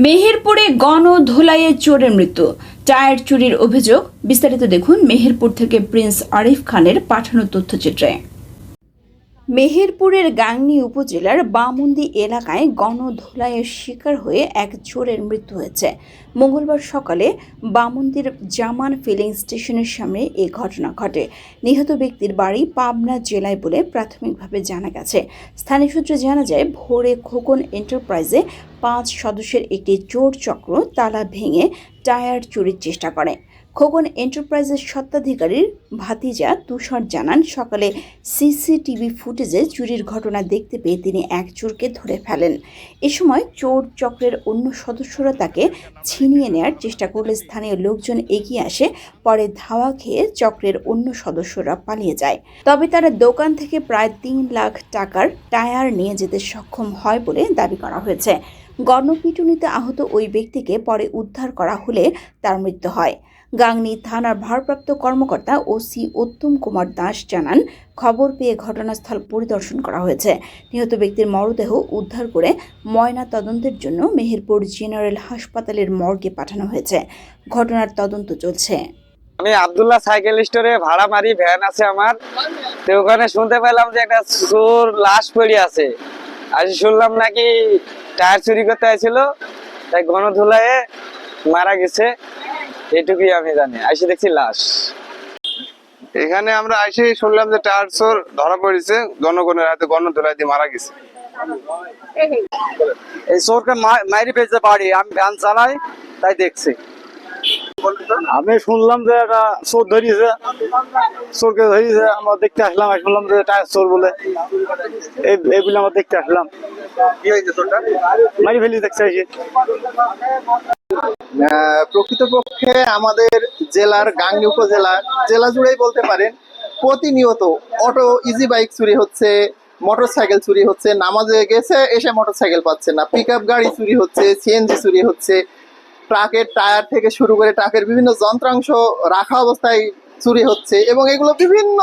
মেহেরপুরে গণধোলাইয়ে চোরের মৃত্যু, টায়ার চুরির অভিযোগ। বিস্তারিত দেখুন মেহেরপুর থেকে প্রিন্স আরিফ খানের পাঠানো তথ্যচিত্রে। মেহেরপুরের গাংনী উপজেলার বামুন্দি এলাকায় গণধোলাইয়ের শিকার হয়ে এক চোরের মৃত্যু হয়েছে। মঙ্গলবার সকালে বামুন্দির জামান ফিলিং স্টেশনের সামনে এ ঘটনা ঘটে। নিহত ব্যক্তির বাড়ি পাবনা জেলায় বলে প্রাথমিকভাবে জানা গেছে। স্থানীয় সূত্রে জানা যায়, ভোরে খোকন এন্টারপ্রাইজে 5 সদস্যের একটি চোর চক্র তালা ভেঙে টায়ার চুরির চেষ্টা করে। খোকন এন্টারপ্রাইজের স্বত্বাধিকারীর ভাতিজা তুষার জানান, সকালে সিসিটিভি ফুটেজে চুরির ঘটনা দেখতে পেয়ে তিনি এক চোরকে ধরে ফেলেন। এ সময় চোর চক্রের অন্য সদস্যরা তাকে ছিনিয়ে নেয়ার চেষ্টা করলে স্থানীয় লোকজন এগিয়ে আসে। পরে ধাওয়া খেয়ে চক্রের অন্য সদস্যরা পালিয়ে যায়। তবে তারা দোকান থেকে প্রায় 3 লাখ টাকার টায়ার নিয়ে যেতে সক্ষম হয় বলে দাবি করা হয়েছে। গণপিটুনিতে আহত ওই ব্যক্তিকে পরে উদ্ধার করা হলে তার মৃত্যু হয়। গাংনী থানার ভারপ্রাপ্ত কর্মকর্তা ওসি উত্তম কুমার দাস জানান, খবর পেয়ে ঘটনাস্থল পরিদর্শন করা হয়েছে। নিহত ব্যক্তির মরদেহ উদ্ধার করে ময়না তদন্তের জন্য মেহেরপুর জেনারেল হাসপাতালের মর্গে পাঠানো হয়েছে। ঘটনার তদন্ত চলছে। আমি আব্দুল্লাহ সাইকেল স্টোরে ভাড়া মারি, ভ্যান আছে আমার। তো ওখানে শুনতে পেলাম যে একটা চোর লাশ পড়ে আছে। আজ শুনলাম নাকি টায়ার চুরি করতে আসছিল, তাই গণধোলায় মারা গেছে, এটুকুই আমি জানি। আইসে দেখছি লাশ। এখানে আমরা আইসে শুনলাম যে টায়ার চোর ধরা পড়েছে, জনগণের হাতে গণধোলাই দিয়ে মারা গেছে। এই চোরকে মারি ফেলছে বাড়ি, আমি ভ্যান চালাই তাই দেখছি। আমি শুনলাম যে একটা চোর ধরিয়েছে, চোরকে ধরিয়েছে। আমরা দেখতে আসলাম, শুনলাম যে টায়ার চোর বলে, এই বলে আমরা দেখতে আসলাম। কি হয়েছে চোরটা? মারি ফেলি দেখতে আসি। প্রকৃতপক্ষে আমাদের জেলার গাংনী উপজেলা জেলা জুড়েই বলতে পারেন, প্রতিনিয়ত অটো ইজি বাইক চুরি হচ্ছে, মোটরসাইকেল চুরি হচ্ছে। নামাজে গেছে এসে মোটরসাইকেল পাচ্ছে না, পিক আপ গাড়ি চুরি হচ্ছে, সিএনজি চুরি হচ্ছে, ট্রাকের টায়ার থেকে শুরু করে ট্রাকের বিভিন্ন যন্ত্রাংশ রাখা অবস্থায় চুরি হচ্ছে, এবং এগুলো বিভিন্ন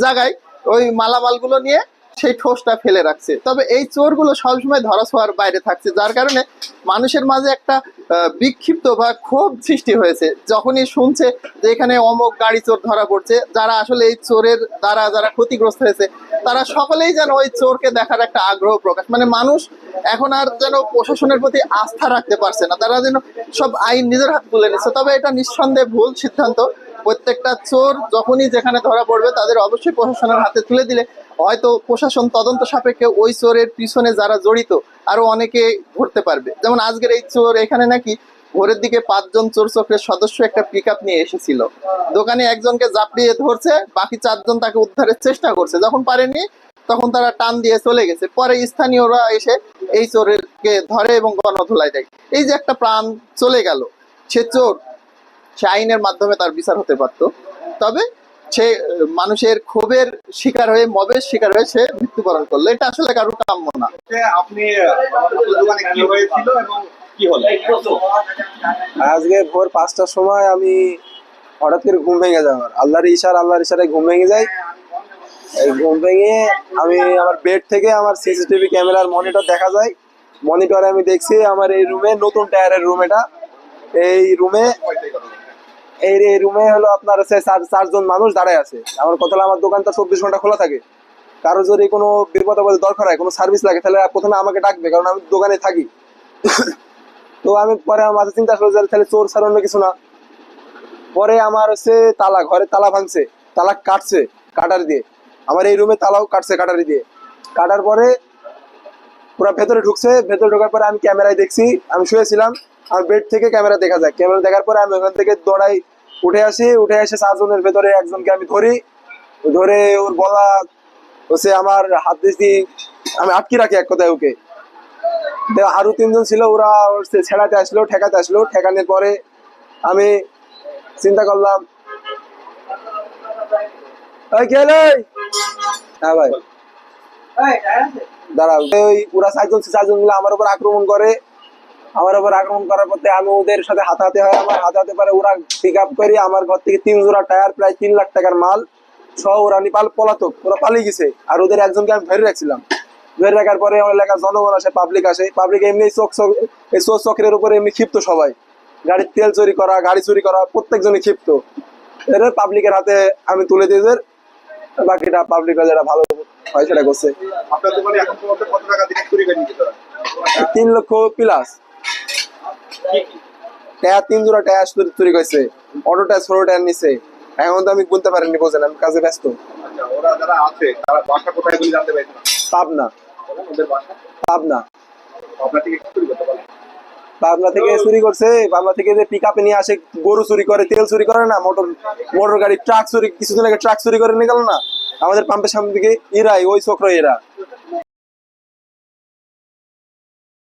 জায়গায় ওই মালামালগুলো নিয়ে সেই ঠোসটা ফেলে রাখছে। তবে এই চোরগুলো সবসময় ধরাছোঁয়ার বাইরে থাকছে, যার কারণে মানুষের মাঝে একটা বিক্ষিপ্ত বা ক্ষোভ সৃষ্টি হয়েছে যখনই শুনছে যে এখানে অমুক গাড়ি চোর ধরা পড়ছে। যারা আসলে এই চোরের দ্বারা যারা ক্ষতিগ্রস্ত হয়েছে, তারা সকলেই যেন ওই চোরকে দেখার একটা আগ্রহ প্রকাশ, মানে মানুষ এখন আর যেন প্রশাসনের প্রতি আস্থা রাখতে পারছে না, তারা যেন সব আইন নিজের হাতে তুলে নিচ্ছে। তবে এটা নিঃসন্দেহে ভুল সিদ্ধান্ত। প্রত্যেকটা চোর যখনই যেখানে ধরা পড়বে তাদের অবশ্যই প্রশাসনের হাতে তুলে দিলে হয়তো প্রশাসন তদন্ত সাপেক্ষে ওই চোরের পিছনে যারা জড়িত আরো অনেকে ধরতে পারবে। যেমন আজকের এই চোর এখানে নাকি ভোরের দিকে 5 জন চোর চক্রের সদস্য একটা পিক আপ নিয়ে এসেছিল, দোকানে একজনকে জাপড়িয়ে ধরছে, বাকি 4 জন তাকে উদ্ধারের চেষ্টা করছে। যখন পারেনি তখন তারা টান দিয়ে চলে গেছে। পরে স্থানীয়রা এসে এই চোরকে ধরে এবং গণধোলাই দেয়। এই যে একটা প্রাণ চলে গেল, সে চোর, সে আইনের মাধ্যমে তার বিচার হতে পারত। তবে সে মানুষের ক্ষোভের শিকার হয়ে, মবের শিকার হয়ে সে মৃত্যুবরণ করলো। এটা আসলে কারো কাম্য না। আপনি দোকানে কি হয়েছিল এবং কি হলো? আজকে ভোর 5টার সময় আমি হঠাৎ করে ঘুম ভেঙে যায়। আমার আল্লাহর ইশারায় ঘুম ভেঙে যায়। এই ঘুম ভেঙে আমি আমার বেড থেকে আমার সিসিটিভি ক্যামেরার মনিটর দেখা যায়। মনিটরে আমি দেখছি আমার এই রুমে, নতুন টায়ারের রুম এটা, এই রুমে হলো আপনার 4 জন মানুষ দাঁড়ায় আছে। আমার কথা হলো, আমার দোকানটা 24 ঘন্টা খোলা থাকে। কারো যদি কোনো বিপদ আপদে দরকার হয়, কোনো সার্ভিস লাগে, তাহলে প্রথমে আমাকে ডাকবে, কারণ আমি দোকানে থাকি। তো আমি পরে আমার মাঝে চিন্তা করলাম তাহলে চোর ছাড়া অন্য কিছু না। পরে আমার তালা, ঘরে তালা ভাঙছে, তালা কাটছে কাটার দিয়ে, আমার এই রুমে তালাও কাটছে কাটারি দিয়ে। কাটার পরে পুরো ভেতরে ঢুকছে। ভেতরে ঢোকার পরে আমি ক্যামেরায় দেখছি, আমি শুয়েছিলাম, আমার বেড থেকে ক্যামেরা দেখা যায়। ক্যামেরা দেখার পরে আমি ওখান থেকে দৌড়াই উঠে এসে 4 জনের ভেতরে একজনকে আমি ধরে ওর গলা আমার হাত দিয়ে আমি আটকে রাখি, এক কথায় ওকে। আরো 3 জন ছিল, ওরা ছেড়াতে আসলো, ঠেকাতে আসলো। ঠেকানোর পরে আমি চিন্তা করলাম, হ্যাঁ ভাই দাঁড়াও। ওরা 4 জন মিলে আমার উপর আক্রমণ করে। আমার উপর আক্রমণ করার পর আমি ওদের সাথে হাতাহাতি হয়। আমার হাতাহাতি পরে ওরা পিক আপ করে আমার ঘর থেকে 3 জোড়া টায়ার, প্রায় 3 লাখ টাকার মাল সহ ওরা পলাতক, ওরা পালিয়ে গেছে। আর ওদের একজনকে আমি ধরে রাখছিলাম। ধরে রাখার পরে আমার এলাকার জনগণ আসে, পাবলিক আসে। পাবলিক এমনি চোখ এই চোর চক্রের উপরে এমনি ক্ষিপ্ত সবাই, গাড়ির তেল চুরি করা, গাড়ি চুরি করা, প্রত্যেকজনই ক্ষিপ্ত। এরা পাবলিকের হাতে আমি তুলে দিয়ে দেব, বাকিটা পাবলিক যেটা ভালো হয় সেটা করছে। আপনার দোকানে এখন পর্যন্ত কত টাকা দিনে চুরি করে নিতে পারেন? 3 লক্ষ প্লাস টায়ার, 3 জোড়া টায়ার চুরি করেছে, অটো টায়ার, ছোট টায়ার নিছে। এখন তো আমি বলতে পারিনি, বোঝেন আমি কাজে ব্যস্ত। আচ্ছা, ওরা যারা আছে তারা বাসা কোথায় বলে জানতে পারছেন? পাবনা। ওদের বাসা পাবনা আপনার থেকে কি চুরি করতে পারে? পাবনা থেকে চুরি করছে। পাবনা থেকে যে পিক আপে নিয়ে আসে, গরু চুরি করে, তেল চুরি করে না, মোটর গাড়ি, ট্রাক চুরি, কিছুদিন আগে ট্রাক চুরি করে নিয়ে গেল না আমাদের পাম্পের সামনে দিকে, এরাই ওই চক্র এরা।